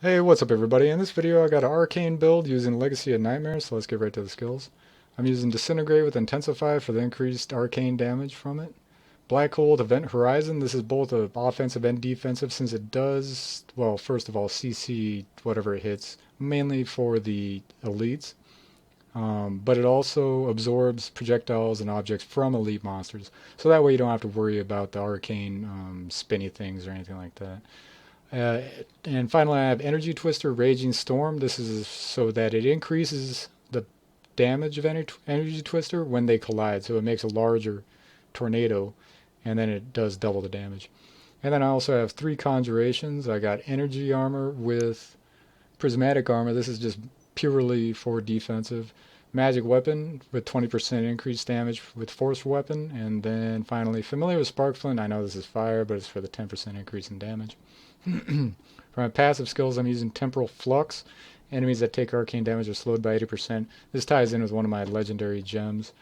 Hey, what's up everybody? In this video I got an arcane build using Legacy of Nightmares, so let's get right to the skills. I'm using Disintegrate with Intensify for the increased arcane damage from it. Black Hole with Event Horizon, this is both offensive and defensive since it does, well, first of all, CC whatever it hits, mainly for the elites. But it also absorbs projectiles and objects from elite monsters, so that way you don't have to worry about the arcane spinny things or anything like that. Uh, and finally, I have Energy Twister, Raging Storm. This is so that it increases the damage of Energy Twister when they collide. So it makes a larger tornado, and then it does double the damage. And then I also have three conjurations. I got Energy Armor with Prismatic Armor. This is just purely for defensive. Magic Weapon with 20% increased damage with Force Weapon. And then finally, Familiar with Sparkflint. I know this is fire, but it's for the 10% increase in damage. For my passive skills, I'm using Temporal Flux. Enemies that take arcane damage are slowed by 80%. This ties in with one of my legendary gems.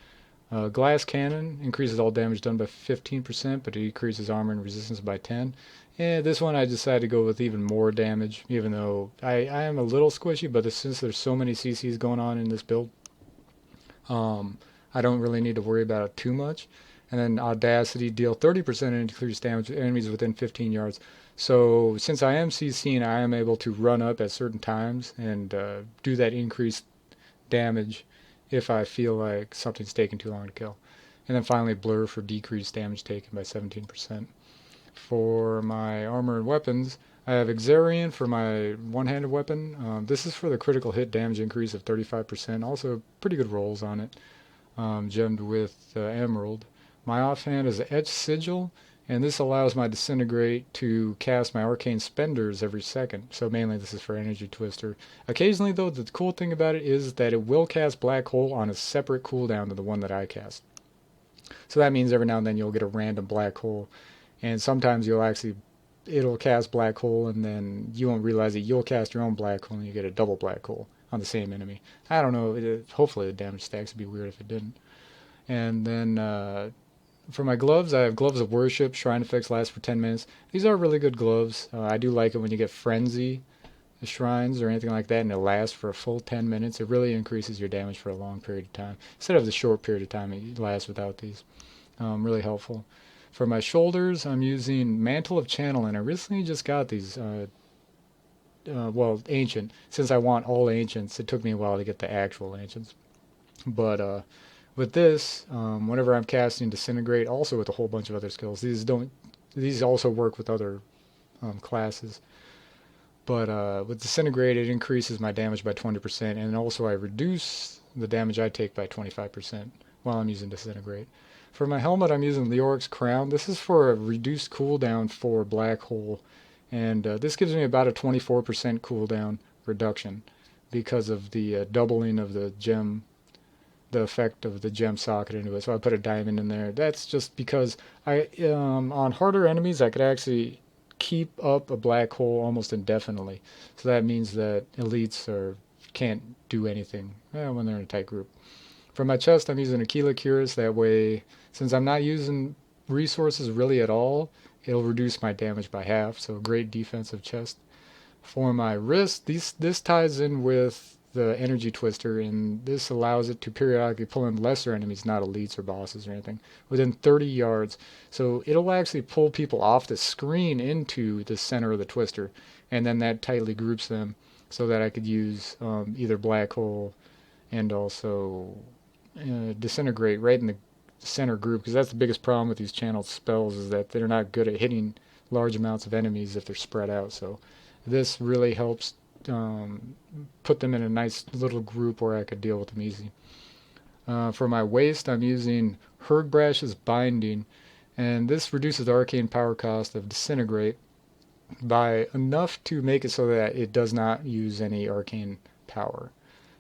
Glass Cannon increases all damage done by 15%, but it decreases armor and resistance by 10. And this one I decided to go with even more damage, even though I am a little squishy, but since there's so many CCs going on in this build, I don't really need to worry about it too much. And then Audacity, deal 30% increased damage to enemies within 15 yards. So since I am CCing, I am able to run up at certain times and do that increased damage if I feel like something's taking too long to kill. And then finally Blur for decreased damage taken by 17%. For my armor and weapons, I have Exarian for my one-handed weapon. This is for the critical hit damage increase of 35%. Also pretty good rolls on it. Gemmed with Emerald. My offhand is Etch Sigil, and this allows my Disintegrate to cast my Arcane Spenders every second. So mainly this is for Energy Twister. Occasionally though, the cool thing about it is that it will cast Black Hole on a separate cooldown to the one that I cast. So that means every now and then you'll get a random Black Hole, and sometimes it'll cast Black Hole and then you won't realize it. You'll cast your own Black Hole and you get a double Black Hole on the same enemy. I don't know, hopefully the damage stacks would be weird if it didn't. And then for my gloves, I have Gloves of Worship. Shrine effects last for 10 minutes. These are really good gloves. I do like it when you get Frenzy shrines or anything like that and it lasts for a full 10 minutes. It really increases your damage for a long period of time instead of the short period of time it lasts without these. Really helpful. For my shoulders, I'm using Mantle of Channel, and I recently just got these, well, Ancient. Since I want all Ancients, it took me a while to get the actual Ancients. But with this, whenever I'm casting Disintegrate, also with a whole bunch of other skills, these also work with other classes. But with Disintegrate, it increases my damage by 20%, and also I reduce the damage I take by 25% while I'm using Disintegrate. For my helmet, I'm using Leoric's Crown. This is for a reduced cooldown for Black Hole, and this gives me about a 24% cooldown reduction because of the doubling of the gem, the effect of the gem socket into it. So I put a diamond in there. That's just because on harder enemies I could actually keep up a black hole almost indefinitely. So that means that can't do anything when they're in a tight group. For my chest, I'm using Aquila Cuirass. That way, since I'm not using resources really at all, it'll reduce my damage by half. So a great defensive chest. For my wrist, this ties in with the Energy Twister, and this allows it to periodically pull in lesser enemies, not elites or bosses or anything, within 30 yards. So it'll actually pull people off the screen into the center of the Twister, and then that tightly groups them so that I could use either Black Hole and also Disintegrate right in the center group, because that's the biggest problem with these channeled spells is that they're not good at hitting large amounts of enemies if they're spread out. So this really helps put them in a nice little group where I could deal with them easy. For my waist, I'm using Herdbrash's Binding, and this reduces the arcane power cost of Disintegrate by enough to make it so that it does not use any arcane power.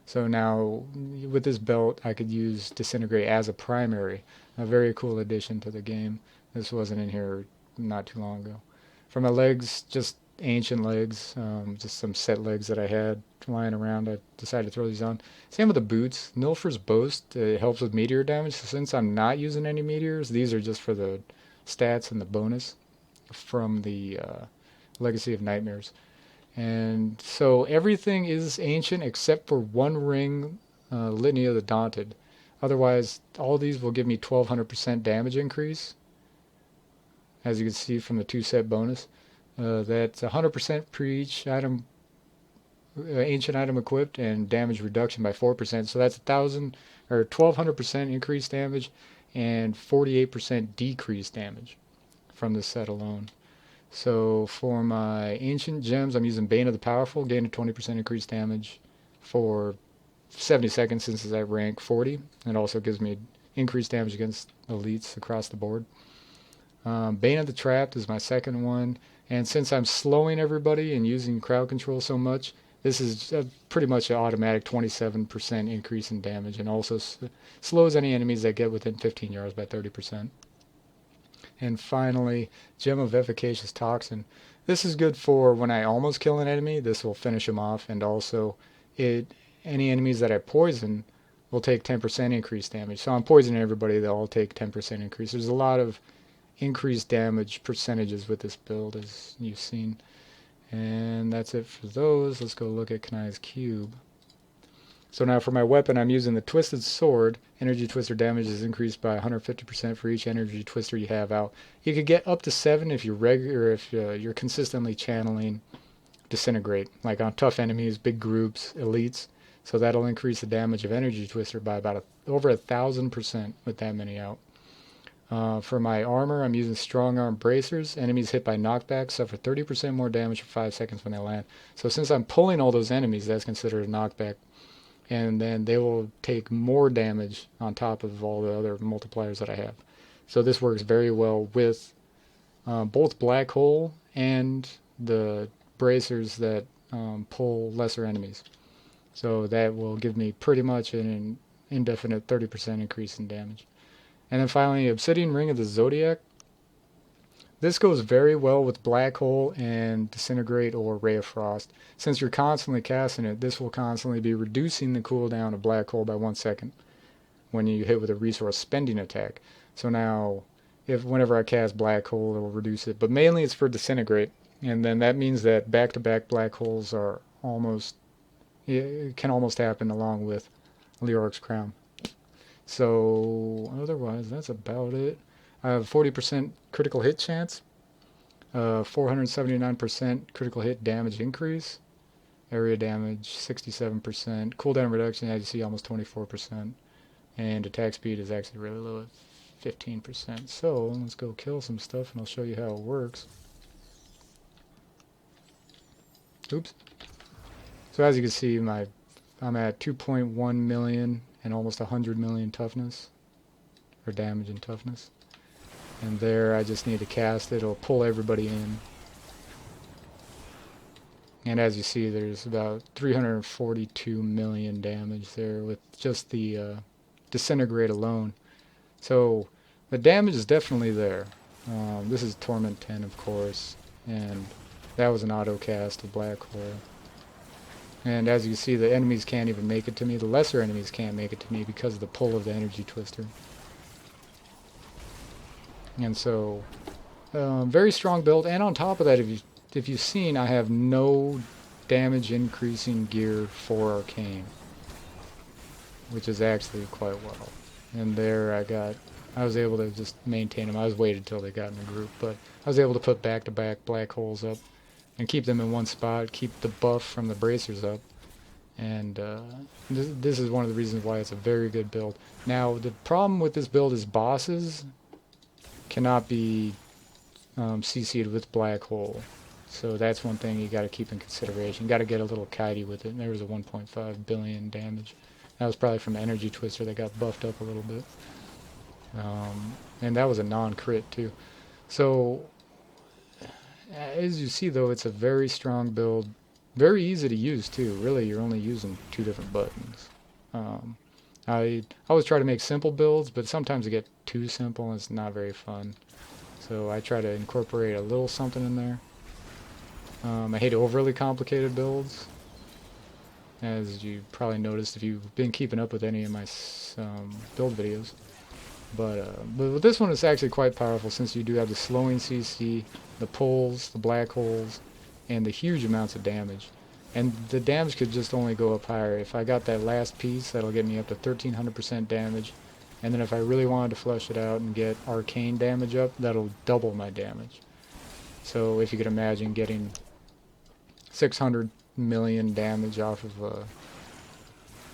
So now with this belt I could use Disintegrate as a primary. A very cool addition to the game. This wasn't in here not too long ago. For my legs, just ancient legs, just some set legs that I had lying around. I decided to throw these on. Same with the boots. Nilfer's Boast, it helps with meteor damage. So since I'm not using any meteors, these are just for the stats and the bonus from the Legacy of Nightmares. And so everything is ancient except for one ring, Litany of the Daunted. Otherwise, all these will give me 1200% damage increase, as you can see from the 2-set bonus. That's 100% per each item, ancient item equipped, and damage reduction by 4%. So that's 1,000 or 1,200% increased damage and 48% decreased damage from this set alone. So for my ancient gems, I'm using Bane of the Powerful, gain a 20% increased damage for 70 seconds since it's at rank 40. It also gives me increased damage against elites across the board. Bane of the Trapped is my second one, and since I'm slowing everybody and using crowd control so much, this is pretty much an automatic 27% increase in damage, and also slows any enemies that get within 15 yards by 30%. And finally, Gem of Efficacious Toxin. This is good for when I almost kill an enemy. This will finish him off, and also any enemies that I poison will take 10% increased damage. So I'm poisoning everybody, they'll all take 10% increase. There's a lot of increased damage percentages with this build, as you've seen. And that's it for those. Let's go look at Kanai's Cube. So now for my weapon, I'm using the Twisted Sword. Energy Twister damage is increased by 150% for each Energy Twister you have out. You could get up to 7 if you're regular, if you're consistently channeling Disintegrate, like on tough enemies, big groups, elites. So that'll increase the damage of Energy Twister by about over 1,000% with that many out. For my armor, I'm using Strong Arm Bracers. Enemies hit by knockback suffer 30% more damage for 5 seconds when they land. So since I'm pulling all those enemies, that's considered a knockback. And then they will take more damage on top of all the other multipliers that I have. So this works very well with both Black Hole and the bracers that pull lesser enemies. So that will give me pretty much an indefinite 30% increase in damage. And then finally, Obsidian Ring of the Zodiac. This goes very well with Black Hole and Disintegrate or Ray of Frost. Since you're constantly casting it, this will constantly be reducing the cooldown of Black Hole by 1 second when you hit with a resource spending attack. So now, whenever I cast Black Hole, it will reduce it. But mainly it's for Disintegrate. And then that means that back-to-back Black Holes are it can almost happen along with Leoric's Crown. So otherwise, that's about it. I have 40% critical hit chance, 479% critical hit damage increase, area damage 67%, cooldown reduction, as you see, almost 24%, and attack speed is actually really low at 15%. So let's go kill some stuff and I'll show you how it works. Oops. So as you can see, I'm at 2.1 million and almost 100 million toughness, or damage and toughness. And there, I just need to cast it. It'll pull everybody in. And as you see, there's about 342 million damage there with just the Disintegrate alone. So the damage is definitely there. This is Torment 10, of course, and that was an auto cast of Black Hole. And as you can see, the enemies can't even make it to me. The lesser enemies can't make it to me because of the pull of the Energy Twister. And so, very strong build. And on top of that, if you've seen, I have no damage increasing gear for Arcane, which is actually quite well. And there I was able to just maintain them. I was waited till they got in the group, but I was able to put back-to-back Black Holes up and keep them in one spot, keep the buff from the bracers up. And this is one of the reasons why it's a very good build. Now, the problem with this build is bosses cannot be CC'd with Black Hole. So that's one thing you got to keep in consideration. You got to get a little kitey with it. And there was a 1.5 billion damage. That was probably from Energy Twister that got buffed up a little bit. And that was a non-crit too. So as you see though, it's a very strong build. Very easy to use too. Really, you're only using 2 different buttons. I always try to make simple builds, but sometimes it get too simple and it's not very fun. So I try to incorporate a little something in there. I hate overly complicated builds, as you probably noticed if you've been keeping up with any of my build videos. But with this one, it's actually quite powerful since you do have the slowing CC, the pulls, the Black Holes, and the huge amounts of damage. And the damage could just only go up higher. If I got that last piece, that'll get me up to 1300% damage. And then if I really wanted to flesh it out and get arcane damage up, that'll double my damage. So if you could imagine getting 600 million damage off of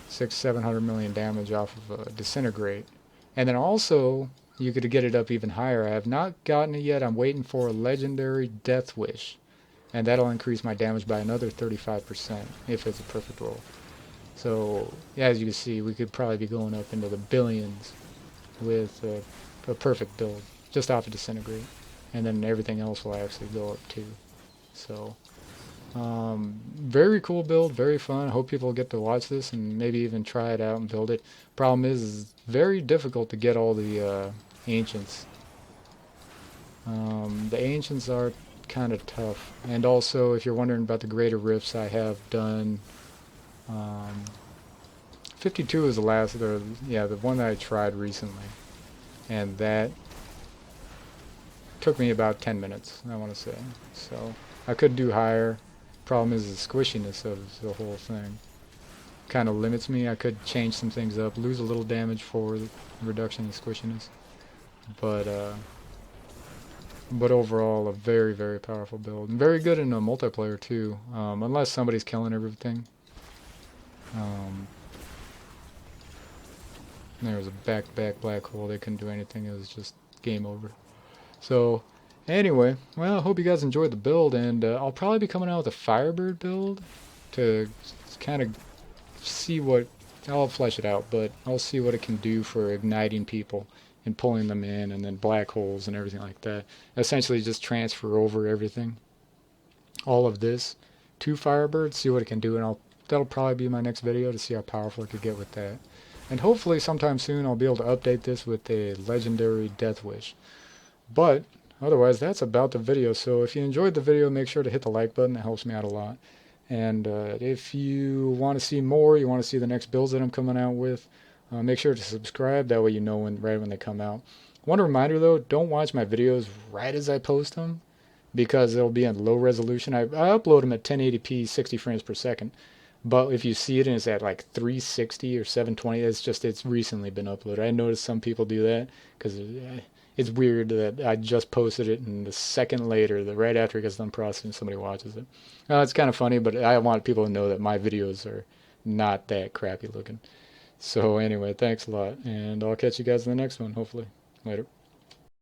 700 million damage off of disintegrate. And then also you could get it up even higher. I have not gotten it yet. I'm waiting for a legendary death wish, and that'll increase my damage by another 35% if it's a perfect roll. So yeah, as you can see, we could probably be going up into the billions with a perfect build just off of disintegrate, and then everything else will actually go up too. So very cool build, very fun. I hope people get to watch this and maybe even try it out and build it. Problem is it's very difficult to get all the ancients. The ancients are kind of tough. And also, if you're wondering about the greater rifts, I have done 52 is the last, the one that I tried recently, and that took me about 10 minutes, I want to say. So I could do higher. Problem is the squishiness of the whole thing kind of limits me. I could change some things up, lose a little damage for the reduction in squishiness, but overall a very, very powerful build, and very good in a multiplayer too, unless somebody's killing everything. There was a back black hole. They couldn't do anything. It was just game over. So anyway, well, I hope you guys enjoyed the build, and I'll probably be coming out with a Firebird build to kind of see what, I'll flesh it out, but I'll see what it can do for igniting people and pulling them in, and then black holes and everything like that. Essentially just transfer over everything, all of this, to Firebird, see what it can do, and that'll probably be my next video to see how powerful it could get with that. And hopefully sometime soon I'll be able to update this with a legendary Death Wish. But otherwise, that's about the video. So if you enjoyed the video, make sure to hit the like button. It helps me out a lot. And if you want to see more, you want to see the next builds that I'm coming out with, make sure to subscribe. That way you know right when they come out. One reminder though, don't watch my videos right as I post them, because they'll be in low resolution. I upload them at 1080p, 60 frames per second. But if you see it and it's at like 360 or 720, it's recently been uploaded. I noticed some people do that because it's weird that I just posted it and the second later, right after it gets done processing, somebody watches it. It's kind of funny, but I want people to know that my videos are not that crappy looking. So anyway, thanks a lot, and I'll catch you guys in the next one, hopefully. Later.